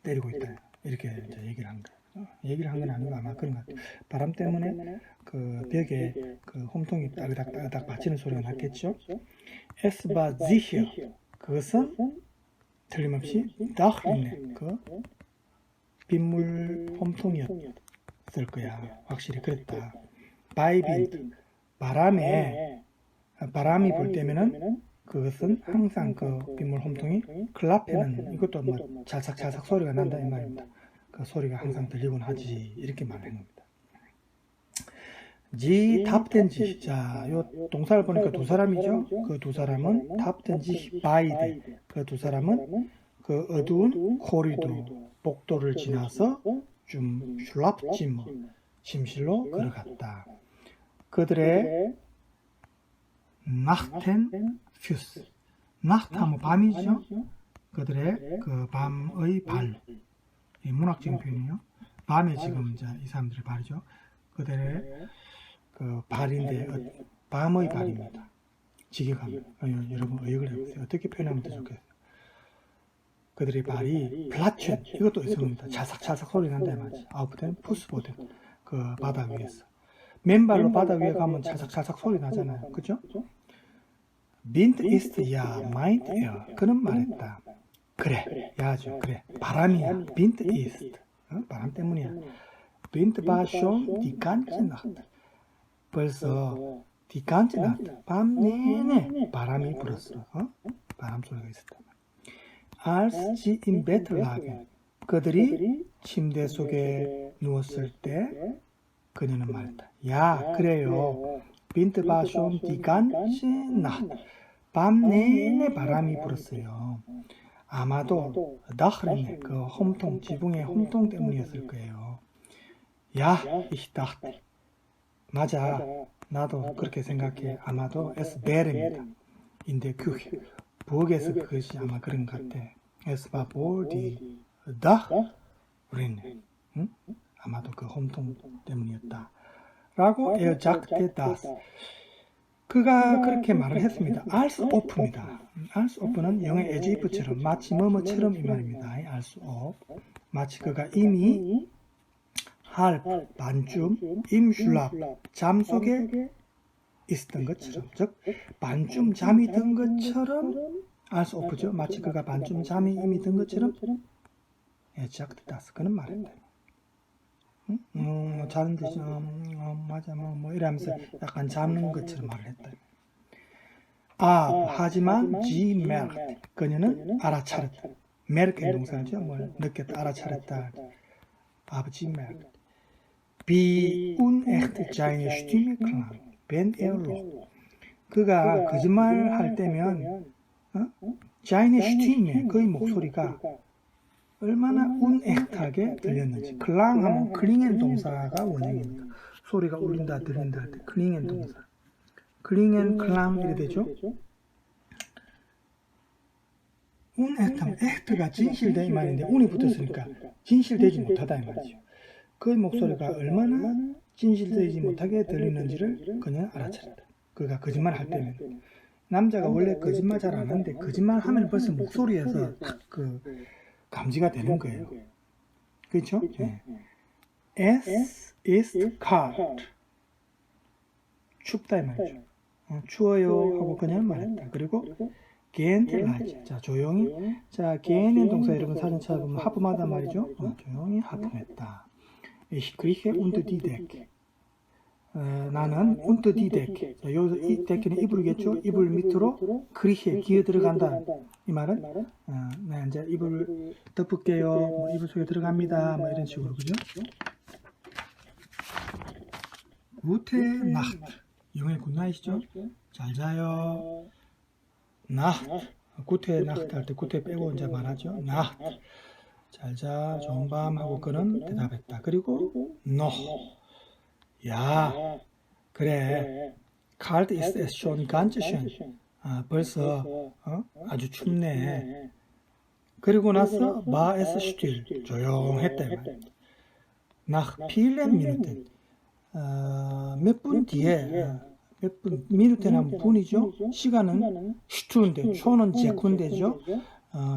때리고 있다. 이렇게 이제 얘기를 한 거예요. 얘기를 한 건 아니고 아마 그런 것 같아요. 바람 때문에 그 벽에 그 홈통이 따그닥 받치는 소리가 났겠죠. Es war sicher. 그것은 틀림없이 Dachrinne. 그 빗물 홈통이었을 거야. 확실히 그랬다. Bei Wind. 바람이 불 때면은 그것은 항상 그 빗물 홈통이 클라페는 이것도 뭐 찰싹찰싹 소리가 난다 이 말입니다. 그 소리가 항상 들리곤 하지 이렇게 말하는 겁니다. 지 탑텐지 자, 요 동사를 보니까 두 사람이죠. 그 두 사람은 탑텐지 바이데 그 두 사람은 그 어두운 코리도 복도를 지나서 좀 슐랍지머 침실로 걸어갔다. 그들의 나흐텐 퓨스 나흐트하면 밤이죠. 그들의 그 밤의 발 문학적인 표현이요. 밤에 지금 이제 이 사람들의 발이죠. 그들의 그 발인데 밤의 발입니다. 직역하면 여러분 의역을 해보세요. 어떻게 표현하면 더 좋겠어요? 그들의 발이 플라첸 이것도 있습니다. 찰싹찰싹 소리 난다 말이지. 아우프텐 푸스보든 그 바닥 위에서 맨발로 바닥 위에 가면 찰싹찰싹 소리 나잖아요. 그죠? Wind ist ja mein Air. 그는 말했다. 그래, 야죠. 그래, 바람이야. Wind ist. 바람 때문이야. Wind war schon die ganze Nacht. 벌써 die ganze Nacht. 밤 내내 바람이 불었어. 바람 소리가 있었다. Als sie im Bett lagen. 그들이 침대 속에 누웠을 때 그녀는 말했다. 야, 그래요. Wind war schon die ganze Nacht. 밤 내내 바람이 불었어요. 아마도 Dachrinne, 그 홈통, 지붕의 홈통 때문이었을 거예요. 야, ich dachte. 맞아, 나도 그렇게 생각해. 아마도 es wäre입니다. in der Küche. 부엌에서 그것이 아마 그런 것 같아. Es war wohl die Dachrinne. 아마도 그 홈통 때문이었다. 라고 er sagte das. 그가 그렇게 말을 했습니다. als ob입니다. als ob는 영어 as if처럼 마치 뭐뭐처럼 이 말입니다. als ob 마치 그가 이미 halb 반쯤 im Schlaf 잠 속에 있었던 것처럼, 즉 반쯤 잠이 든 것처럼 als ob죠. 마치 그가 반쯤 잠이 이미 든 것처럼 예측됐다. 그는 말했다. 자는 듯이 맞아 뭐 이러면서 약간 자는 것처럼 말을 했다. 하지만 sie merkt 그녀는 알아차렸다. merk의 동사죠. 뭘 느꼈다, 알아차렸다. aber sie merkt wie unecht seine Stimme klang wenn log. 그가 거짓말할 때면 seine Stimme 그의 목소리가 얼마나 unecht하게 들렸는지. 클랑 하면 클링엔 동사가 원형입니다. 소리가 울린다, 들린다 할 때 클링엔 동사. 클링엔 클랑 이래 되죠. unecht하면 echt가 진실된 이 말인데 운이 붙었으니까 진실되지 못하다 이 말이죠. 그의 목소리가 얼마나 진실되지 못하게 들리는지를 그녀는 알아차렸다. 그가 거짓말할 때면. 남자가 원래 거짓말 잘 안 하는데 거짓말 하면 벌써 목소리에서 그 감지가 되는 거예요. 그렇죠? 네. Es ist kalt. 춥다 이 말이죠. 추워요 하고 그냥 말했다. 그리고 gehen leise. 자, 조용히. 자, gehen의 동사 여러분 사진 찾아보면 하품하다 말이죠. 조용히 하품했다. Ich krieche unter die Decke. 나는 unter die Decke. 자, 여기서 이 decke는 이불이겠죠? 이불 밑으로 krieche 기어 들어간다. 이 말은 네, 이제 이불 덮을게요. 뭐 이불 속에 들어갑니다. 뭐 이런 식으로 그죠? Gute Nacht. 영어의 굿나잇이죠? 잘 자요. Nacht. Gute Nacht 할 때 Gute 빼고 이제 말하죠. Nacht. 잘 자, 좋은 밤 하고 그는 대답했다. 그리고 noch. 야, 그래. Kalt ist es schon ganz schön. 벌써 아주 춥네. 그리고 나서 war es still. 조용했다. Nach vielen Minuten. 몇 분 뒤에 몇 분, 미누테는 분이죠. 시간은 슈트인데 초는 제kun데죠.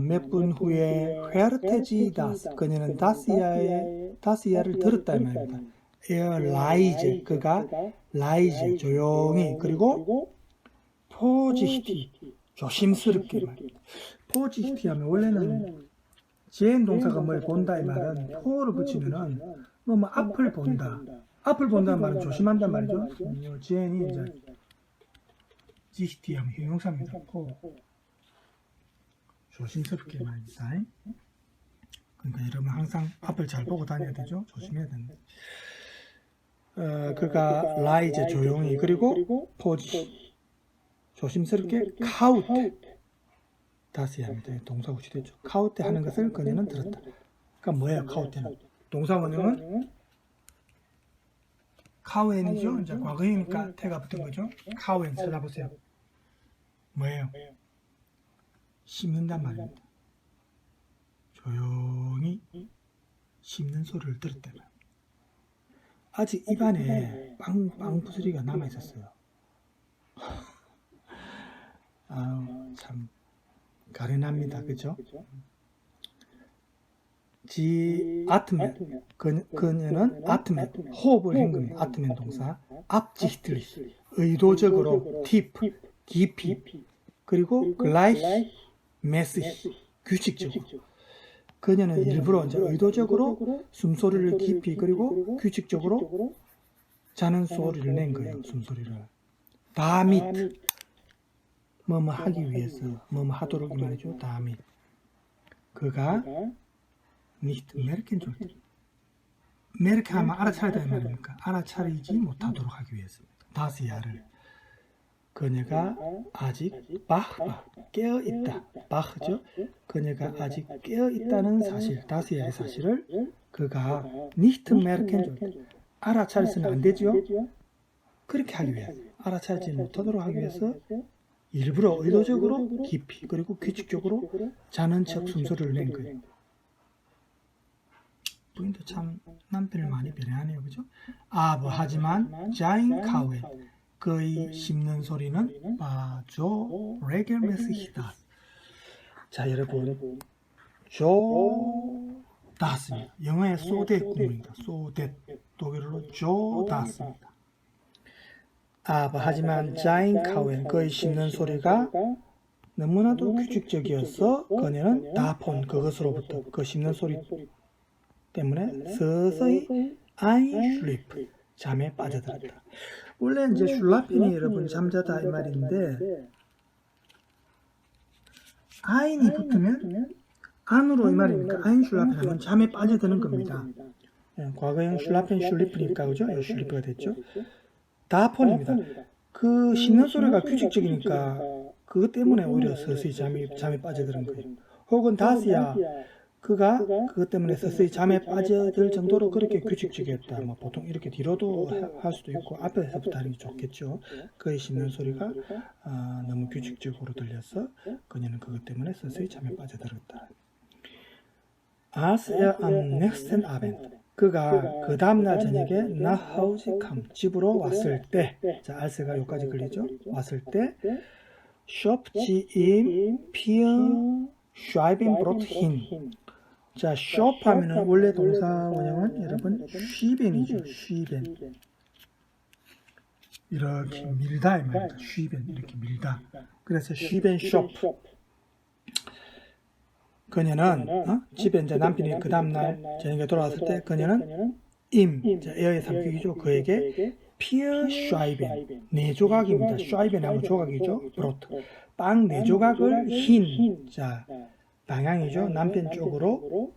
몇 분 후에 헤르테지 다스 그녀는 다스야를 들었다 이 말입니다. 라이제 그가 라이제 조용히 그리고 포지티 조심스럽게 말입니다. 포지티 하면 원래는 지엔 동사가 뭘 본다 이 말은 포를 붙이면은 뭐 앞을 본다. 앞을 본다는 말은 조심한단 말이죠. 지엔이 이제 지히티 하면 형용사입니다. 포 조심스럽게 말입니다. 그러니까 여러분 항상 앞을 잘 보고 다녀야 되죠. 조심해야 된다. 그가 라이제 조용히 그리고 포지 조심스럽게 카우트 다시 합니다. 동사 구시 되죠. 카우트 하는 것을 그녀는 들었다. 그러니까 뭐예요? 카우트는 동사 원형은 카우엔이죠. 이제 과거이니까 태가 붙은 거죠. 카우엔 찾아보세요. 뭐예요? 씹는단 말입니다. 조용히 씹는 소리를 들었다. 아직 입안에 빵 부스리가 남아 있었어요. 참 가련합니다. 그죠? 지 아트맨 그녀는 아트맨 호흡을 한 겁니다. 아트맨 동사 압지히틀리시 의도적으로 딥 깊이 그리고 글라이시 메시시 규칙적으로 그녀는 일부러 이제 의도적으로 숨소리를 깊이 그리고 규칙적으로 자는 소리를 낸 거예요. 숨소리를 다밋 뭐뭐 하기 위해서 뭐뭐 하도록 이 말이죠. 다밋 그가 nicht merken sollte. 메르케 하면 알아차리다 이 말입니까? 알아차리지 못하도록 하기 위해서입니다. 다스야를 그녀가 아직 깨어있다. 바흐죠? 그녀가 아직 깨어있다는 사실, 다스야의 사실을 그가 nicht merken sollte. 알아차려서는 안 되죠? 그렇게 하기 위해서 알아차리지 못하도록 하기 위해서 일부러 의도적으로 깊이 그리고 규칙적으로 자는 척 숨소리를 낸 거예요. 부인도 참 남편을 많이 배려하네요. 그죠? 하지만 자인 카우엔 그의 씹는 소리는 바조 레겔메스히다. 자, 여러분, 조 다스입니다. 영어의 소댓 구문입니다. 소댓, 독일어로 조 다스입니다. 하지만 자인카웬, 그의 씹는 소리가 너무나도 규칙적이어서 그녀는 다폰, 그것으로부터 그 씹는 소리 때문에 서서히 아인슐리프, 잠에 빠져들었다. 원래 이제 슐라핀이 여러분 잠자다 이 말인데, 아인이 붙으면 안으로 이 말이니까 아인슐라핀 하면 잠에 빠져드는 겁니다. 과거형 슐라핀 슐리프니까 그죠? 슐리프가 됐죠. 다폰입니다. 그 씹는 소리가 규칙적이니까 그것 때문에 오히려 서서히 잠에 빠져드는 거예요. 혹은 다스야, 그가 그것 때문에 서서히 잠에 빠져들 정도로 그렇게 규칙적이었다. 뭐 보통 이렇게 뒤로도 할 수도 있고 앞에서부터 하는 게 좋겠죠. 그의 씹는 소리가 너무 규칙적으로 들려서 그녀는 그것 때문에 서서히 잠에 빠져들었다. Als am nächsten Abend, 그가 그 다음날 저녁에 nach Hause kam, 집으로 왔을 때, 자, als가 여기까지 걸리죠. 왔을 때 schob sie ihm 4 Scheibenbrot hin. 자, schob 하면은 원래 동사 원형은 여러분 schiben이죠. schieben. 이렇게 밀다 이 말입니다. schieben, 이렇게 밀다. 그래서 schieben schob. 그녀는 집에 이제 남편이 그 다음날 저녁에 돌아왔을 때 그녀는 에어의 삼키기죠. 그에게 피어 슈아이벤, 4조각입니다. 슈아이벤 하면 조각이죠. 브로트, 빵 4조각을 흰, 자, 방향이죠. 남편 쪽으로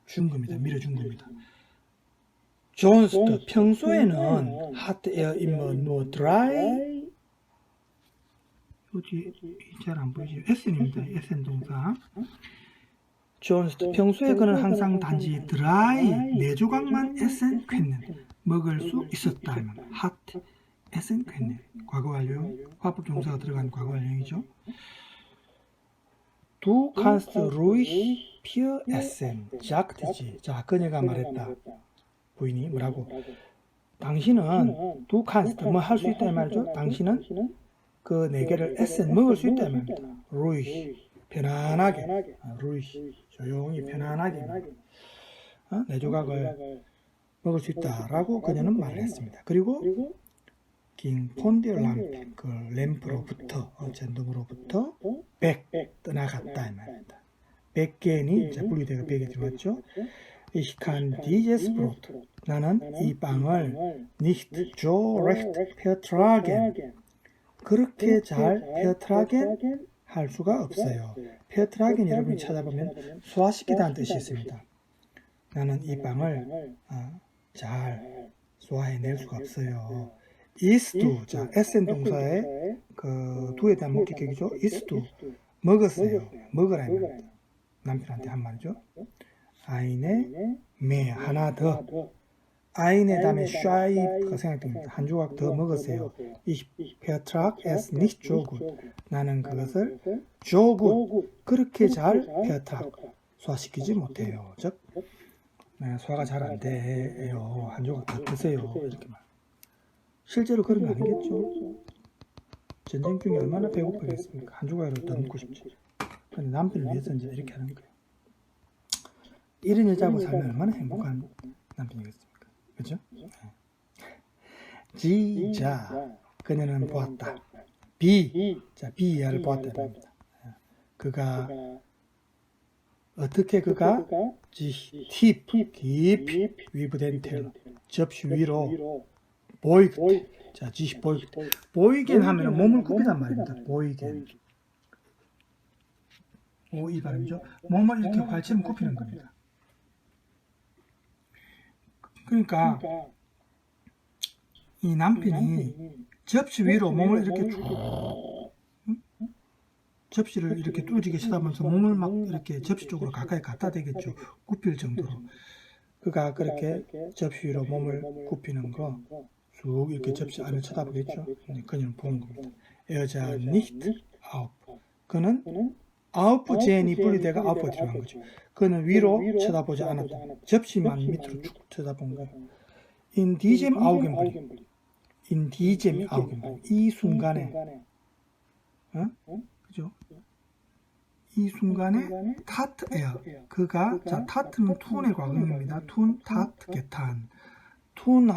준 겁니다. 밀어준 겁니다. 존스트, 평소에는 hot air in the dry, 잘 안 보이죠? SN입니다. SN 동사. 존스트, 평소에 그는 항상 단지 드라이 4조각만 SN 쾌는 먹을 수 있었다 하면 hot SN 쾌는 과거 완료, 화법 동사가 들어간 과거 완료이죠. Du kannst ruhig für essen, sagte sie. 자, 그녀가 말했다. 부인이 뭐라고? 당신은 du kannst 뭐 할 수 있다 이 말이죠. 당신은 그 4개를 에센 먹을 수 있다 이 말입니다. 루이, 편안하게, 루이, 조용히 편안하게 4조각을 먹을 수 있다라고 그녀는 말을 했습니다. 그리고 긴 폰디어 람프, 그 램프로부터, 전등으로부터 100 떠나갔다 이 말입니다. 100개니 이제 분리되가 100이 들어왔죠. Ich kann dieses Brot, 나는 이 빵을 nicht so recht vertragen, 그렇게 잘 페어트라겐 할 수가 없어요. 페어트라겐 여러분이 찾아보면 소화시키다는 뜻이 있습니다. 나는 이 빵을 잘 소화해낼 수가 없어요. 이스도, 자, 에센 동사의 그 두에 대한 목격격이죠. 이스도, 먹었어요. 먹으라 이 말입니다. 남편한테 한 말이죠. 아인의 매, 하나 더. 아인의 다음에 샤이프가 생각됩니다. 한 조각 더 먹으세요. Ich vertrag es nicht so gut. 나는 그것을 so gut, 그렇게 잘 vertrag, 소화시키지 못해요. 즉, 소화가 잘 안 돼요. 한 조각 더 드세요. 이렇게 말. 실제로 그런 거 아니겠죠? 전쟁 중에 얼마나 배고프겠습니까? 한 조각이라도 더 먹고 싶지. 근데 남편을 위해서 이제 이렇게 하는 거예요. 이런 여자하고 살면 얼마나 행복한 남편이겠습니까? 그죠? 자, 그녀는 보았다. 자, 이하를 보았다. 그가, 어떻게 그가, 깊이, 위브덴텔, 접시 위로, 보이게, 자, 보이겐 하면 몸을 굽히단 말입니다. 보이겐. 이 발음이죠. 몸을 이렇게 활처럼 굽히는 겁니다. 그러니까 이 남편이 접시 위로 몸을 이렇게 쭉 접시를 이렇게 뚫어지게 쳐다보면서 몸을 막 이렇게 접시 쪽으로 가까이 갖다 대겠죠. 굽힐 정도로. 그가 그렇게 접시 위로 몸을 굽히는 거 쭉 이렇게 접시 안을 쳐다보겠죠. 그녀는 보는 겁니다. 여자 nicht auf. 그는 아우프 제니 분리대가 아우프가 들어간 거죠. 그는 위로 쳐다보지 않았다. 접시만 밑으로 쭉 쳐다본 거예요. In diesem Augenblick, in diesem Augenblick, 이 순간에, 그죠? 이 순간에 tat er, 그가, 자, tat는 tun의 과거형입니다. tun, tat, getan. tun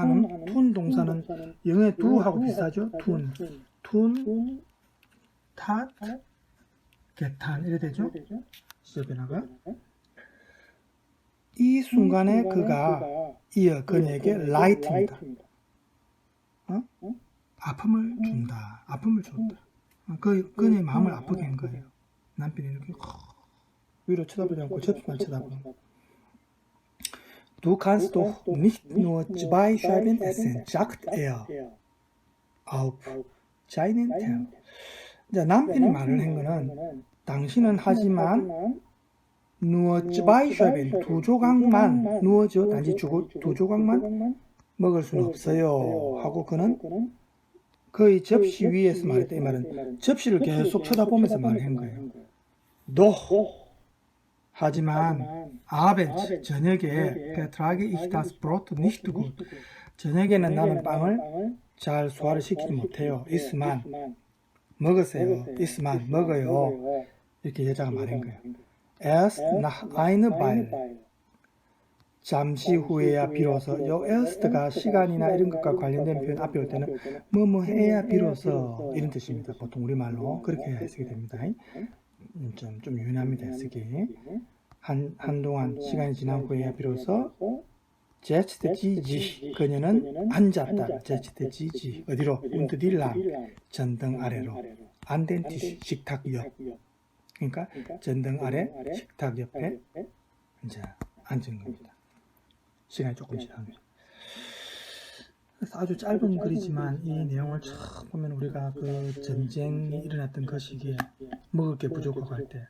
동사는 영어의 do하고 비슷하죠? tun, tat, getan 이래 되죠? 시제 변화가. 이 순간에 그가 그녀에게 light입니다. 아픔을 준다. 아픔을 줬다. 그녀의 마음을 아프게 한 거예요. 남편이 이렇게 위로 쳐다보지 않고 접시만 쳐다보는. Du kannst doch nicht nur 2 Scheiben essen, sagt er auf seinen Teller. 자, 남편이 말을 한 거는 당신은 하지만 nur 2 Scheiben, 2조각만 누워져 단지 2조각만 먹을 수는 없어요 하고 그는 거의 접시 위에서 말했다. 이 말은 접시를 계속 쳐다보면서 말한 거예요. Doch 하지만 abends 저녁에 Vertrage ich das Brot nicht gut. 저녁에는 나는 빵을 잘 소화를 시키지 못해요. 있으만 먹으세요. 있으만 먹어요. 이렇게 여자가 말한 거예요. Erst nach einer Weile 잠시 후에야 비로소 요 erst가 시간이나 이런 것과 관련된 표현 앞에 올 때는 뭐뭐 해야 비로소 이런 뜻입니다. 보통 우리말로 그렇게 해석이 됩니다. 좀 유연합니다. 해석이. 한동안 시간이 지난 후에야 비로소 setzt sich 그녀는 앉았다. setzt sich 어디로? unter die Lampe 전등 아래로 an den Tisch 식탁 옆. 그러니까 전등 아래 식탁 옆에 이제 앉은 겁니다. 시간이 조금 지납니다. 그래서 아주 짧은 글이지만 이 내용을 쭉 보면 우리가 그 전쟁이 일어났던 그 시기에 먹을 게 부족하고 할 때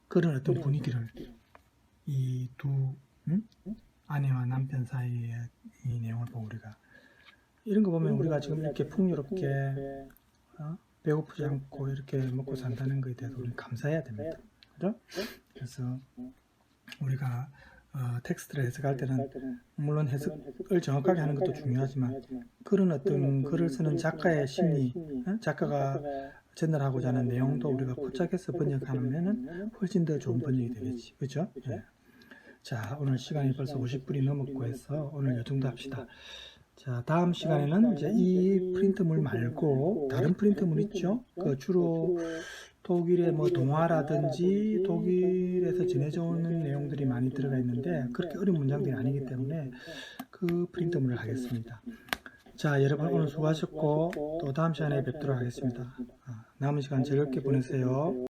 그런 어떤 분위기를 이 두 아내와 남편 사이의 이 내용을 보고 우리가 이런 거 보면 우리가 지금 이렇게 풍요롭게 배고프지 않고 이렇게 먹고 산다는 것에 대해서 우리는 감사해야 됩니다. 그죠? 그래서 우리가 텍스트를 해석할 때는 물론 해석을 정확하게 하는 것도 중요하지만 그런 어떤 글을 쓰는 작가의 심리, 작가가 전달하고자 하는 내용도 우리가 포착해서 번역하면 훨씬 더 좋은 번역이 되겠지. 그렇죠? 네. 자, 오늘 시간이 벌써 50분이 넘었고 해서 오늘 이 정도 합시다. 자, 다음 시간에는 이제 이 프린트물 말고 다른 프린트물 있죠? 그 주로 독일의 뭐 동화라든지 독일에서 전해져 오는 내용들이 많이 들어가 있는데 그렇게 어려운 문장들이 아니기 때문에 그 프린트물을 하겠습니다. 자, 여러분 오늘 수고하셨고 또 다음 시간에 뵙도록 하겠습니다. 남은 시간 즐겁게 보내세요.